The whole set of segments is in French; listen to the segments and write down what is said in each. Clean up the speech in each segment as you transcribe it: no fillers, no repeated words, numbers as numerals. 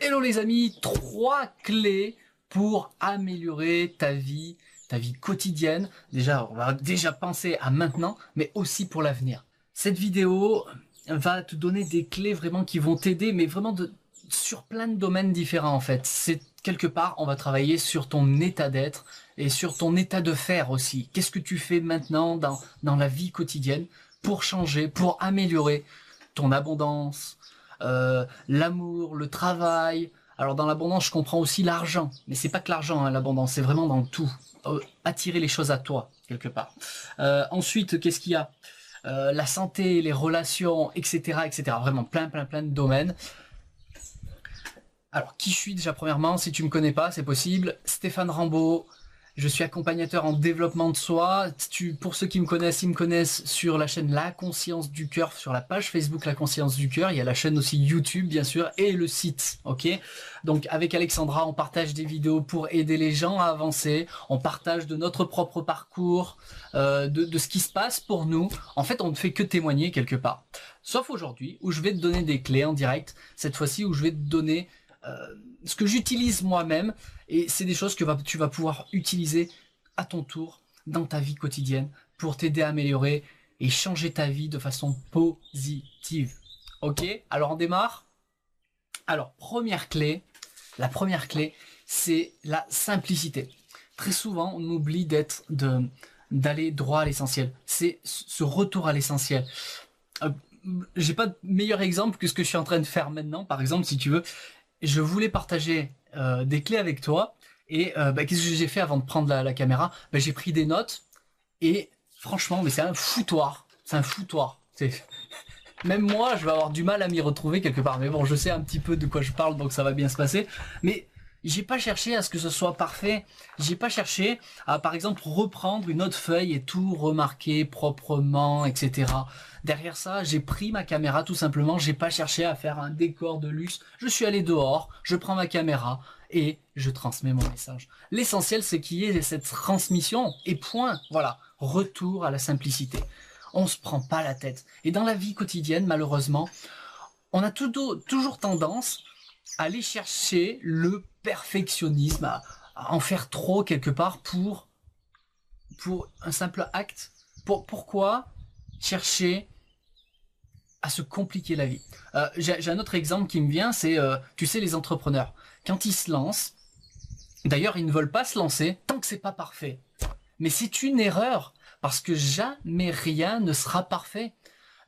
Hello les amis, 3 clés pour améliorer ta vie quotidienne. Déjà, on va déjà penser à maintenant, mais aussi pour l'avenir. Cette vidéo va te donner des clés vraiment qui vont t'aider, mais vraiment sur plein de domaines différents en fait. C'est quelque part, on va travailler sur ton état d'être et sur ton état de faire aussi. Qu'est-ce que tu fais maintenant dans la vie quotidienne pour changer, pour améliorer ton abondance, l'amour, le travail. Alors dans l'abondance, je comprends aussi l'argent, mais c'est pas que l'argent, hein, l'abondance, c'est vraiment dans tout. Attirer les choses à toi, quelque part. Ensuite, qu'est-ce qu'il y a la santé, les relations, etc., etc. Vraiment plein de domaines. Alors, qui je suis déjà premièrement? Si tu me connais pas, c'est possible. Stéphane Rambaud. Je suis accompagnateur en développement de soi. Pour ceux qui me connaissent, ils me connaissent sur la chaîne La Conscience du Cœur, sur la page Facebook La Conscience du Cœur. Il y a la chaîne aussi YouTube, bien sûr, et le site, ok? Donc, avec Alexandra, on partage des vidéos pour aider les gens à avancer. On partage de notre propre parcours, de ce qui se passe pour nous. En fait, on ne fait que témoigner quelque part. Sauf aujourd'hui, où je vais te donner des clés en direct. Cette fois-ci, où je vais te donner ce que j'utilise moi-même, et c'est des choses que tu vas pouvoir utiliser à ton tour dans ta vie quotidienne pour t'aider à améliorer et changer ta vie de façon positive. Ok, alors on démarre. Alors la première clé, c'est la simplicité. Très souvent, on oublie d'aller droit à l'essentiel. C'est ce retour à l'essentiel. J'ai pas de meilleur exemple que ce que je suis en train de faire maintenant. Par exemple, si tu veux, je voulais partager des clés avec toi et qu'est-ce que j'ai fait avant de prendre la caméra? J'ai pris des notes et franchement, mais c'est un foutoir. C'est un foutoir. Même moi, je vais avoir du mal à m'y retrouver quelque part. Mais bon, je sais un petit peu de quoi je parle, donc ça va bien se passer. Mais j'ai pas cherché à ce que ce soit parfait. J'ai pas cherché à, par exemple, reprendre une autre feuille et tout remarquer proprement, etc. Derrière ça, j'ai pris ma caméra tout simplement. J'ai pas cherché à faire un décor de luxe. Je suis allé dehors, je prends ma caméra et je transmets mon message. L'essentiel, c'est qu'il y ait cette transmission et point. Voilà, retour à la simplicité. On se prend pas la tête. Et dans la vie quotidienne, malheureusement, on a toujours tendance à aller chercher le perfectionnisme, à en faire trop quelque part pour un simple acte. Pourquoi chercher à se compliquer la vie? J'ai un autre exemple qui me vient, c'est, tu sais, les entrepreneurs. Quand ils se lancent, d'ailleurs, ils ne veulent pas se lancer tant que c'est pas parfait. Mais c'est une erreur, parce que jamais rien ne sera parfait.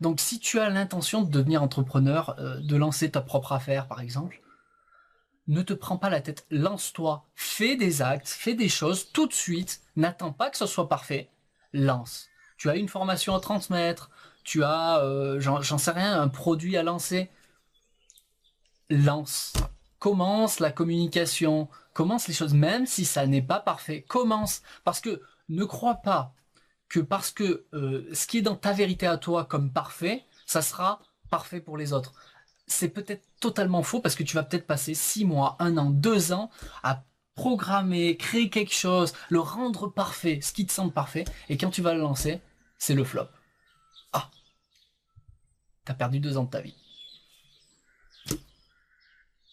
Donc si tu as l'intention de devenir entrepreneur, de lancer ta propre affaire par exemple, ne te prends pas la tête, lance-toi, fais des actes, fais des choses tout de suite, n'attends pas que ce soit parfait, lance. Tu as une formation à transmettre, tu as, j'en sais rien, un produit à lancer, lance. Commence la communication, commence les choses, même si ça n'est pas parfait, commence. Parce que ne crois pas que parce que ce qui est dans ta vérité à toi comme parfait, ça sera parfait pour les autres. C'est peut-être totalement faux parce que tu vas peut-être passer 6 mois, 1 an, 2 ans à programmer, créer quelque chose, le rendre parfait, ce qui te semble parfait, et quand tu vas le lancer, c'est le flop. Ah, t'as perdu 2 ans de ta vie.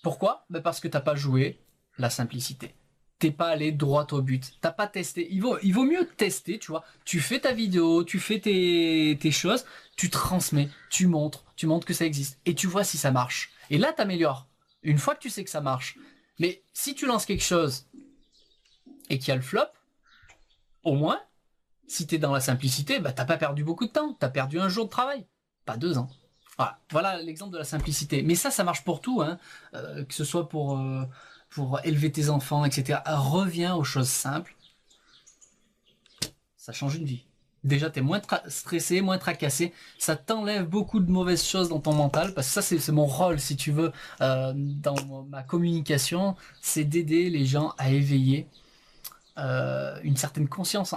Pourquoi? Parce que t'as pas joué la simplicité. T'es pas allé droit au but. T'as pas testé. Il vaut mieux tester, tu vois. Tu fais ta vidéo, tu fais tes choses, tu transmets, tu montres que ça existe. Et tu vois si ça marche. Et là, t'améliores. Une fois que tu sais que ça marche. Mais si tu lances quelque chose et qu'il y a le flop, au moins, si t'es dans la simplicité, t'as pas perdu beaucoup de temps. T'as perdu 1 jour de travail. Pas 2 ans. Voilà l'exemple de la simplicité. Mais ça marche pour tout, hein. Que ce soit pour élever tes enfants, etc. Reviens aux choses simples. Ça change une vie. Déjà, t'es moins stressé, moins tracassé. Ça t'enlève beaucoup de mauvaises choses dans ton mental. Parce que ça, c'est mon rôle, si tu veux, dans ma communication. C'est d'aider les gens à éveiller une certaine conscience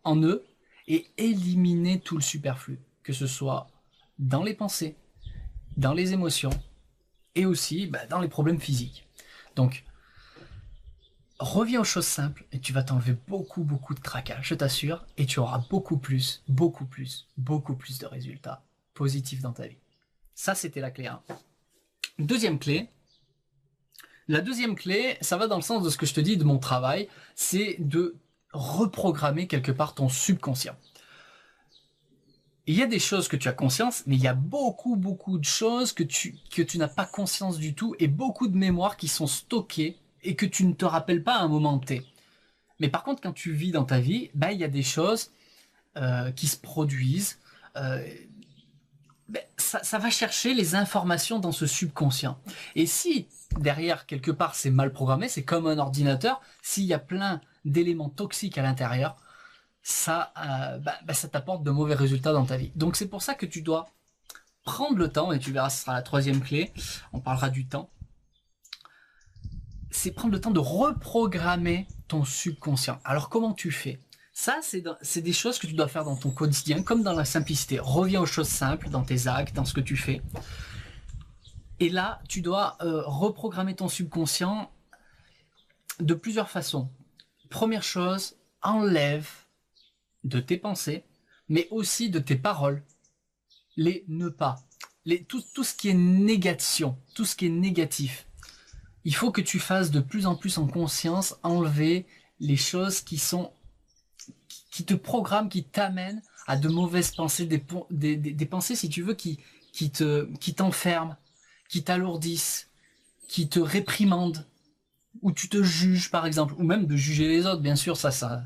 en eux et éliminer tout le superflu. Que ce soit dans les pensées, dans les émotions et aussi dans les problèmes physiques. Donc, reviens aux choses simples et tu vas t'enlever beaucoup de tracas, je t'assure, et tu auras beaucoup plus de résultats positifs dans ta vie. Ça, c'était la clé 1. Deuxième clé, La deuxième clé, ça va dans le sens de ce que je te dis de mon travail, c'est de reprogrammer quelque part ton subconscient. Il y a des choses que tu as conscience, mais il y a beaucoup de choses que tu n'as pas conscience du tout et beaucoup de mémoires qui sont stockées et que tu ne te rappelles pas à un moment T. Mais par contre, quand tu vis dans ta vie, il y a des choses qui se produisent. Ça va chercher les informations dans ce subconscient. Et si derrière, quelque part, c'est mal programmé, c'est comme un ordinateur, s'il y a plein d'éléments toxiques à l'intérieur, ça t'apporte de mauvais résultats dans ta vie. Donc c'est pour ça que tu dois prendre le temps, et tu verras, ce sera la troisième clé, on parlera du temps, c'est prendre le temps de reprogrammer ton subconscient. Alors comment tu fais ? Ça, c'est des choses que tu dois faire dans ton quotidien, comme dans la simplicité. Reviens aux choses simples, dans tes actes, dans ce que tu fais. Et là, tu dois reprogrammer ton subconscient de plusieurs façons. Première chose, enlève de tes pensées, mais aussi de tes paroles, les ne pas, tout ce qui est négation, tout ce qui est négatif. Il faut que tu fasses de plus en plus en conscience enlever les choses qui te programment, qui t'amènent à de mauvaises pensées, des pensées, si tu veux, qui t'enferment, qui t'alourdissent, qui te réprimandent, ou tu te juges, par exemple, ou même de juger les autres, bien sûr, ça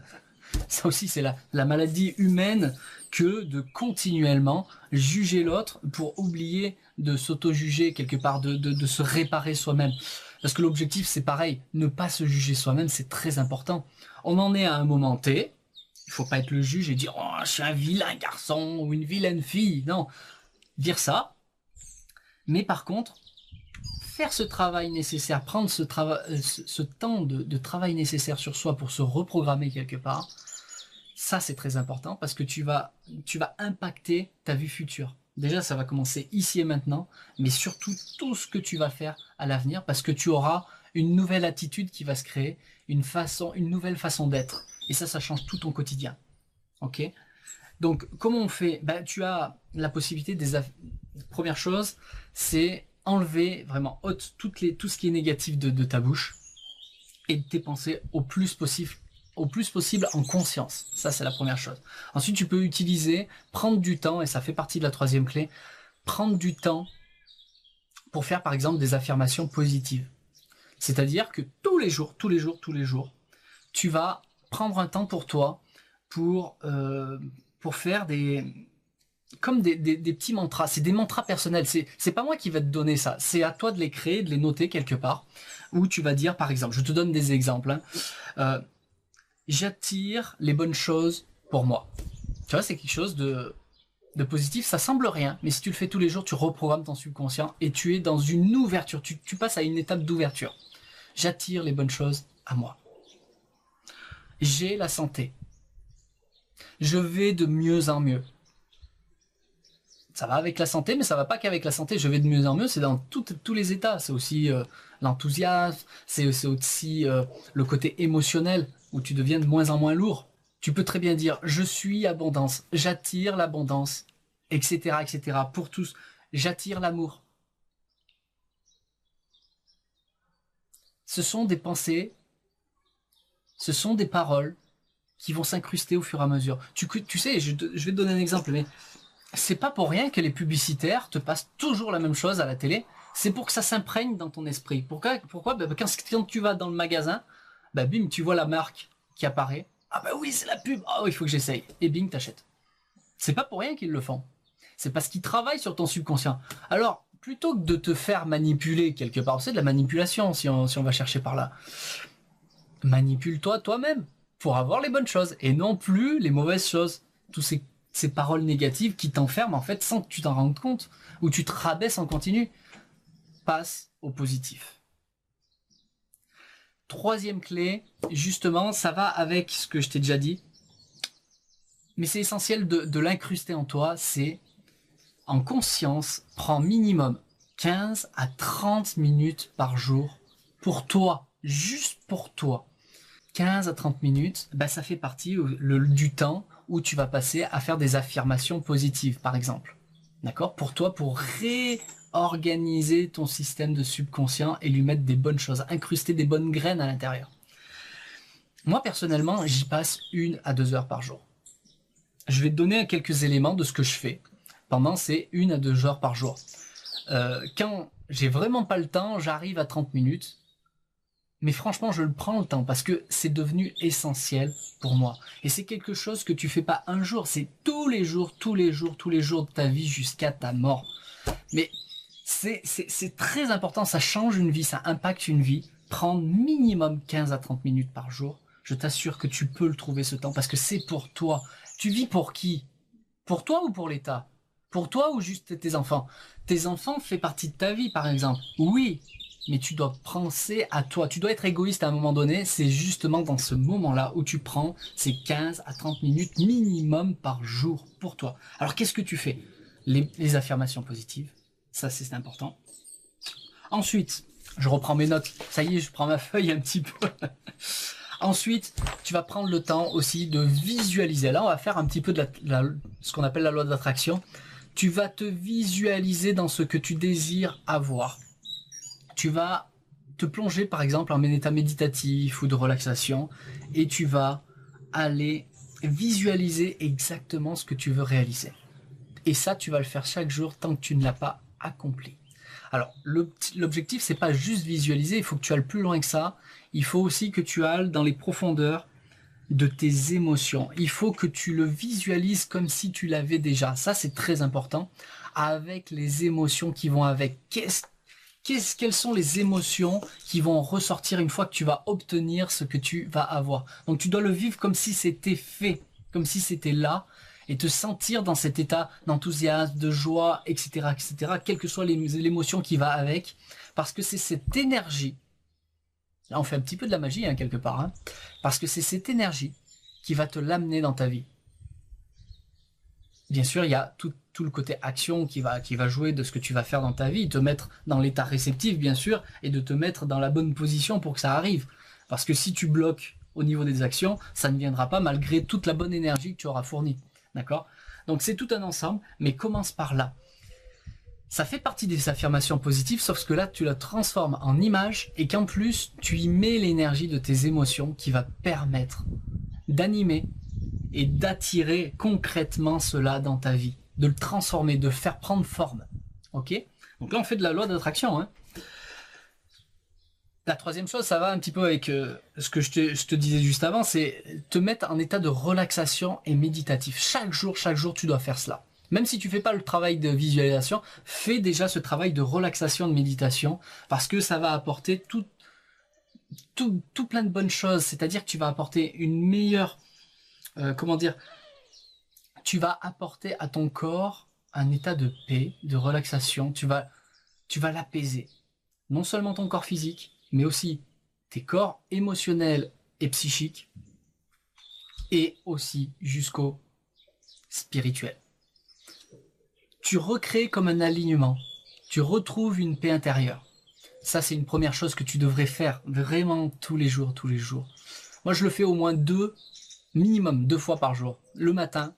aussi, c'est la maladie humaine que de continuellement juger l'autre pour oublier de s'auto-juger quelque part, de se réparer soi-même. Parce que l'objectif, c'est pareil, ne pas se juger soi-même, c'est très important. On en est à un moment T, il faut pas être le juge et dire « Oh, je suis un vilain garçon ou une vilaine fille ». Non, dire ça. Mais par contre, faire ce travail nécessaire, prendre ce temps de travail nécessaire sur soi pour se reprogrammer quelque part, ça c'est très important parce que tu vas impacter ta vie future. Déjà, ça va commencer ici et maintenant, mais surtout tout ce que tu vas faire à l'avenir parce que tu auras une nouvelle attitude qui va se créer, une nouvelle façon d'être. Et ça change tout ton quotidien. Ok ? Donc, comment on fait ? Tu as la possibilité Première chose, c'est enlever vraiment tout ce qui est négatif de ta bouche et de tes pensées au plus possible en conscience. Ça, c'est la première chose. Ensuite, tu peux prendre du temps, et ça fait partie de la troisième clé, prendre du temps pour faire, par exemple, des affirmations positives. C'est-à-dire que tous les jours, tu vas prendre un temps pour toi pour faire des petits mantras. C'est des mantras personnels. C'est pas moi qui vais te donner ça. C'est à toi de les créer, de les noter quelque part. Où tu vas dire, par exemple, je te donne des exemples. J'attire les bonnes choses pour moi. Tu vois, c'est quelque chose de positif. Ça semble rien, mais si tu le fais tous les jours, tu reprogrammes ton subconscient et tu es dans une ouverture. Tu passes à une étape d'ouverture. J'attire les bonnes choses à moi. J'ai la santé. Je vais de mieux en mieux. Ça va avec la santé, mais ça va pas qu'avec la santé. Je vais de mieux en mieux, c'est dans tous les états. C'est aussi l'enthousiasme, c'est aussi le côté émotionnel, où tu deviens de moins en moins lourd. Tu peux très bien dire, je suis abondance, j'attire l'abondance, etc., etc. Pour tous, j'attire l'amour. Ce sont des pensées, ce sont des paroles qui vont s'incruster au fur et à mesure. Tu sais, je vais te donner un exemple, mais c'est pas pour rien que les publicitaires te passent toujours la même chose à la télé. C'est pour que ça s'imprègne dans ton esprit. Pourquoi quand tu vas dans le magasin, bim, tu vois la marque qui apparaît. Ah oui, c'est la pub. Ah oui, il faut que j'essaye. Et bing, t'achètes. C'est pas pour rien qu'ils le font. C'est parce qu'ils travaillent sur ton subconscient. Alors, plutôt que de te faire manipuler quelque part, c'est de la manipulation si on va chercher par là. Manipule-toi toi-même pour avoir les bonnes choses et non plus les mauvaises choses. Tous ces paroles négatives qui t'enferment en fait sans que tu t'en rendes compte, ou tu te rabaisses en continu. Passe au positif. Troisième clé, justement, ça va avec ce que je t'ai déjà dit, mais c'est essentiel de l'incruster en toi, c'est en conscience, prends minimum 15 à 30 minutes par jour pour toi, juste pour toi. 15 à 30 minutes, ça fait partie du temps où tu vas passer à faire des affirmations positives, par exemple. D'accord ? Pour toi, pour organiser ton système de subconscient et lui mettre des bonnes choses, incruster des bonnes graines à l'intérieur. Moi, personnellement, j'y passe 1 à 2 heures par jour. Je vais te donner quelques éléments de ce que je fais pendant ces 1 à 2 heures par jour. Quand j'ai vraiment pas le temps, j'arrive à 30 minutes. Mais franchement, je le prends le temps parce que c'est devenu essentiel pour moi. Et c'est quelque chose que tu fais pas un jour, c'est tous les jours, tous les jours, tous les jours de ta vie jusqu'à ta mort. Mais c'est très important, ça change une vie, ça impacte une vie. Prendre minimum 15 à 30 minutes par jour, je t'assure que tu peux le trouver ce temps parce que c'est pour toi. Tu vis pour qui? Pour toi ou pour l'État? Pour toi ou juste tes enfants? Tes enfants font partie de ta vie, par exemple. Oui, mais tu dois penser à toi. Tu dois être égoïste à un moment donné. C'est justement dans ce moment-là où tu prends ces 15 à 30 minutes minimum par jour pour toi. Alors, qu'est-ce que tu fais? Les affirmations positives. Ça, c'est important. Ensuite, je reprends mes notes. Ça y est, je prends ma feuille un petit peu. Ensuite, tu vas prendre le temps aussi de visualiser. Là, on va faire un petit peu de ce qu'on appelle la loi d'attraction. Tu vas te visualiser dans ce que tu désires avoir. Tu vas te plonger, par exemple, en état méditatif ou de relaxation et tu vas aller visualiser exactement ce que tu veux réaliser. Et ça, tu vas le faire chaque jour tant que tu ne l'as pas accompli. Alors, l'objectif, c'est pas juste visualiser, il faut que tu ailles plus loin que ça. Il faut aussi que tu ailles dans les profondeurs de tes émotions. Il faut que tu le visualises comme si tu l'avais déjà. Ça, c'est très important. Avec les émotions qui vont avec. Quelles sont les émotions qui vont ressortir une fois que tu vas obtenir ce que tu vas avoir. Donc, tu dois le vivre comme si c'était fait, comme si c'était là, et te sentir dans cet état d'enthousiasme, de joie, etc., etc., quelle que soit l'émotion qui va avec, parce que c'est cette énergie. Là, on fait un petit peu de la magie, hein, quelque part, hein, parce que c'est cette énergie qui va te l'amener dans ta vie. Bien sûr, il y a tout le côté action qui va jouer de ce que tu vas faire dans ta vie, te mettre dans l'état réceptif, bien sûr, et de te mettre dans la bonne position pour que ça arrive. Parce que si tu bloques au niveau des actions, ça ne viendra pas malgré toute la bonne énergie que tu auras fournie. D'accord? Donc c'est tout un ensemble, mais commence par là. Ça fait partie des affirmations positives, sauf que là, tu la transformes en image et qu'en plus, tu y mets l'énergie de tes émotions qui va permettre d'animer et d'attirer concrètement cela dans ta vie, de le transformer, de le faire prendre forme. Ok? Donc là, on fait de la loi d'attraction. Hein. La troisième chose, ça va un petit peu avec ce que je te disais juste avant, c'est te mettre en état de relaxation et méditatif. Chaque jour, tu dois faire cela. Même si tu fais pas le travail de visualisation, fais déjà ce travail de relaxation, de méditation, parce que ça va apporter tout plein de bonnes choses. C'est-à-dire que tu vas apporter une meilleure, tu vas apporter à ton corps un état de paix, de relaxation. Tu vas l'apaiser. Non seulement ton corps physique, mais aussi tes corps émotionnels et psychiques, et aussi jusqu'au spirituel. Tu recrées comme un alignement, tu retrouves une paix intérieure. Ça, c'est une première chose que tu devrais faire vraiment tous les jours. Moi, je le fais au moins minimum 2 fois par jour, le matin,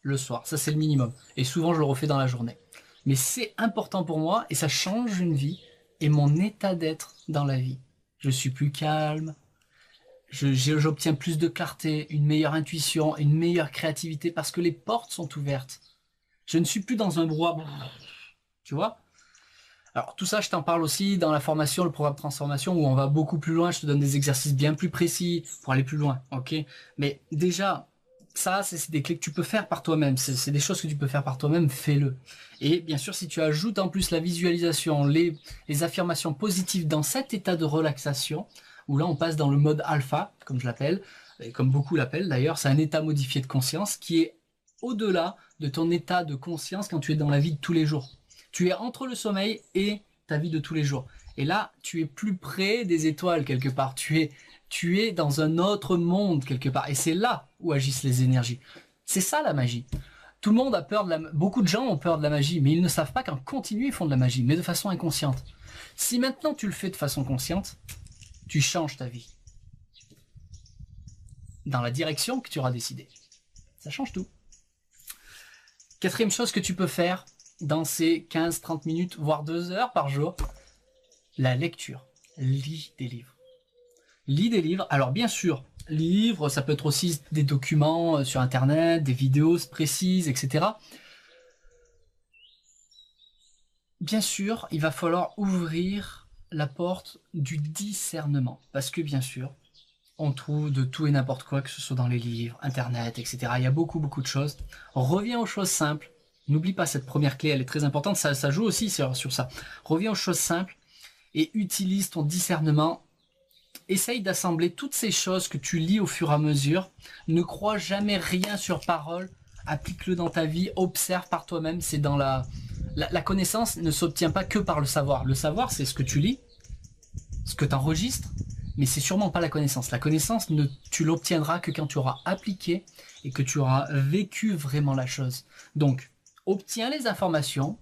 le soir. Ça, c'est le minimum. Et souvent, je le refais dans la journée. Mais c'est important pour moi et ça change une vie et mon état d'être dans la vie. Je suis plus calme, j'obtiens plus de clarté, une meilleure intuition, une meilleure créativité parce que les portes sont ouvertes. Je ne suis plus dans un brouhaha. Tu vois? Alors tout ça, je t'en parle aussi dans la formation, le programme de transformation où on va beaucoup plus loin. Je te donne des exercices bien plus précis pour aller plus loin. Ok? Mais déjà, ça, c'est des clés que tu peux faire par toi-même. C'est des choses que tu peux faire par toi-même. Fais-le. Et bien sûr, si tu ajoutes en plus la visualisation, les affirmations positives dans cet état de relaxation, où là, on passe dans le mode alpha, comme je l'appelle, et comme beaucoup l'appellent d'ailleurs, c'est un état modifié de conscience qui est au-delà de ton état de conscience quand tu es dans la vie de tous les jours. Tu es entre le sommeil et ta vie de tous les jours. Et là, tu es plus près des étoiles quelque part. Tu es dans un autre monde quelque part. Et c'est là où agissent les énergies. C'est ça la magie. Tout le monde a peur beaucoup de gens ont peur de la magie, mais ils ne savent pas qu'en continu, ils font de la magie, mais de façon inconsciente. Si maintenant tu le fais de façon consciente, tu changes ta vie. Dans la direction que tu auras décidé. Ça change tout. Quatrième chose que tu peux faire, dans ces 15-30 minutes, voire 2 heures par jour, la lecture. Lis des livres. Lis des livres. Alors bien sûr, livres, ça peut être aussi des documents sur Internet, des vidéos précises, etc. Bien sûr, il va falloir ouvrir la porte du discernement. Parce que bien sûr, on trouve de tout et n'importe quoi, que ce soit dans les livres, Internet, etc. Il y a beaucoup de choses. Reviens aux choses simples. N'oublie pas cette première clé, elle est très importante. Ça joue aussi sur ça. Reviens aux choses simples et utilise ton discernement. Essaye d'assembler toutes ces choses que tu lis au fur et à mesure. Ne crois jamais rien sur parole. Applique-le dans ta vie. Observe par toi-même. C'est dans la connaissance ne s'obtient pas que par le savoir. Le savoir, c'est ce que tu lis, ce que tu enregistres, mais c'est sûrement pas la connaissance. La connaissance, tu l'obtiendras que quand tu auras appliqué et que tu auras vécu vraiment la chose. Donc, obtiens les informations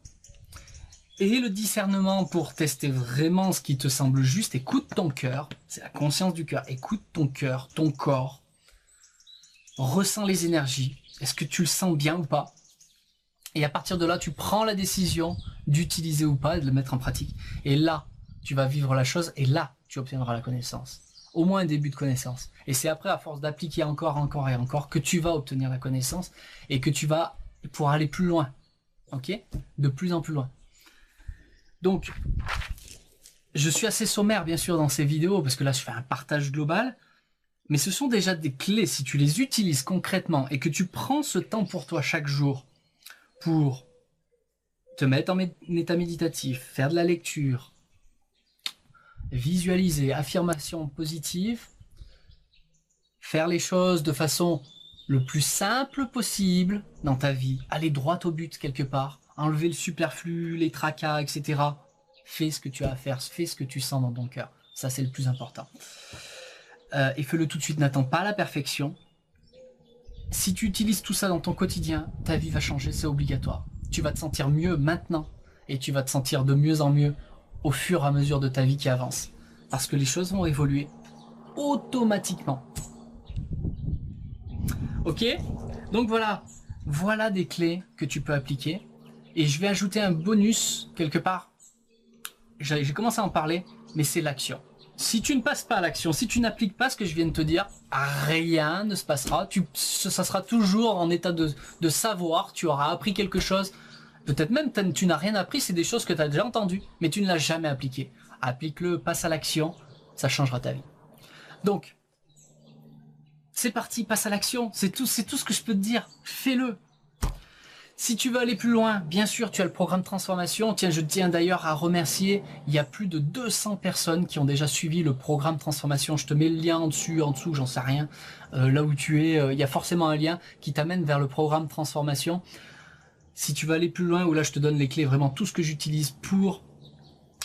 et le discernement pour tester vraiment ce qui te semble juste. Écoute ton cœur, c'est la conscience du cœur. Écoute ton cœur, ton corps. Ressens les énergies. Est-ce que tu le sens bien ou pas? Et à partir de là, tu prends la décision d'utiliser ou pas et de le mettre en pratique. Et là, tu vas vivre la chose et là, tu obtiendras la connaissance. Au moins un début de connaissance. Et c'est après, à force d'appliquer encore et encore, que tu vas obtenir la connaissance et que tu vas pouvoir aller plus loin. Ok? De plus en plus loin. Donc, je suis assez sommaire, bien sûr, dans ces vidéos, parce que là, je fais un partage global. Mais ce sont déjà des clés, si tu les utilises concrètement et que tu prends ce temps pour toi chaque jour pour te mettre en état méditatif, faire de la lecture, visualiser, affirmation positive, faire les choses de façon le plus simple possible dans ta vie, aller droit au but quelque part, enlever le superflu, les tracas, etc. Fais ce que tu as à faire, fais ce que tu sens dans ton cœur. Ça, c'est le plus important. Et fais-le tout de suite, n'attends pas la perfection. Si tu utilises tout ça dans ton quotidien, ta vie va changer, c'est obligatoire. Tu vas te sentir mieux maintenant et tu vas te sentir de mieux en mieux au fur et à mesure de ta vie qui avance. Parce que les choses vont évoluer automatiquement. Ok? Donc voilà des clés que tu peux appliquer. Et je vais ajouter un bonus quelque part. J'ai commencé à en parler, mais c'est l'action. Si tu ne passes pas à l'action, si tu n'appliques pas ce que je viens de te dire, rien ne se passera. Ça sera toujours en état de savoir. Tu auras appris quelque chose. Peut-être même tu n'as rien appris, c'est des choses que tu as déjà entendues, mais tu ne l'as jamais appliqué. Applique-le, passe à l'action, ça changera ta vie. Donc, c'est parti, passe à l'action. C'est tout ce que je peux te dire. Fais-le. Si tu veux aller plus loin, bien sûr, tu as le programme Transformation. Tiens, je tiens d'ailleurs à remercier. Il y a plus de 200 personnes qui ont déjà suivi le programme Transformation. Je te mets le lien en dessous, j'en sais rien. Là où tu es, il y a forcément un lien qui t'amène vers le programme Transformation. Si tu veux aller plus loin, où là je te donne les clés, vraiment tout ce que j'utilise pour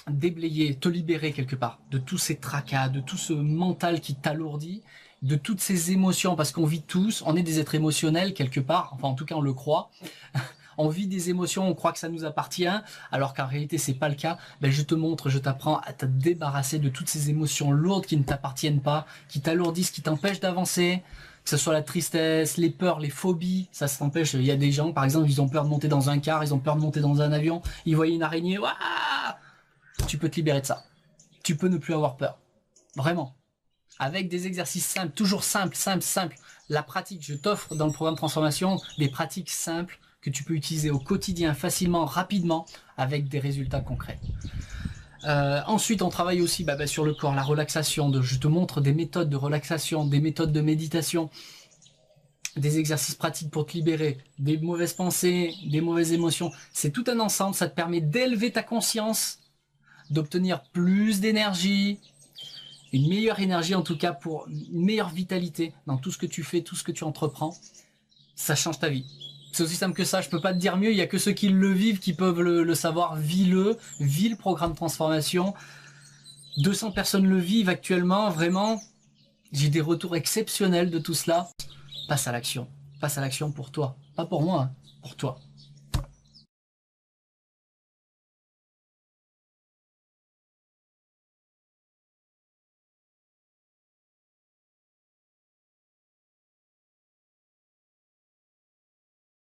déblayer, te libérer quelque part de tous ces tracas, de tout ce mental qui t'alourdit, de toutes ces émotions, parce qu'on vit tous, on est des êtres émotionnels quelque part, enfin en tout cas on le croit, on vit des émotions, on croit que ça nous appartient, alors qu'en réalité c'est pas le cas. Ben, je te montre, je t'apprends à te débarrasser de toutes ces émotions lourdes qui ne t'appartiennent pas, qui t'alourdissent, qui t'empêchent d'avancer, que ce soit la tristesse, les peurs, les phobies, ça t'empêche. Il y a des gens, par exemple, ils ont peur de monter dans un car, ils ont peur de monter dans un avion, ils voient une araignée, waouh, tu peux te libérer de ça. Tu peux ne plus avoir peur. Vraiment. Avec des exercices simples, toujours simples. La pratique, je t'offre dans le programme Transformation des pratiques simples que tu peux utiliser au quotidien, facilement, rapidement, avec des résultats concrets. Ensuite, on travaille aussi sur le corps, la relaxation. Je te montre des méthodes de relaxation, des méthodes de méditation, des exercices pratiques pour te libérer, des mauvaises pensées, des mauvaises émotions. C'est tout un ensemble, ça te permet d'élever ta conscience, d'obtenir plus d'énergie, une meilleure énergie en tout cas, pour une meilleure vitalité dans tout ce que tu fais, tout ce que tu entreprends. Ça change ta vie. C'est aussi simple que ça, je peux pas te dire mieux, il y a que ceux qui le vivent qui peuvent le savoir. Vis le programme Transformation. 200 personnes le vivent actuellement, vraiment. J'ai des retours exceptionnels de tout cela. Passe à l'action pour toi, pas pour moi, pour toi.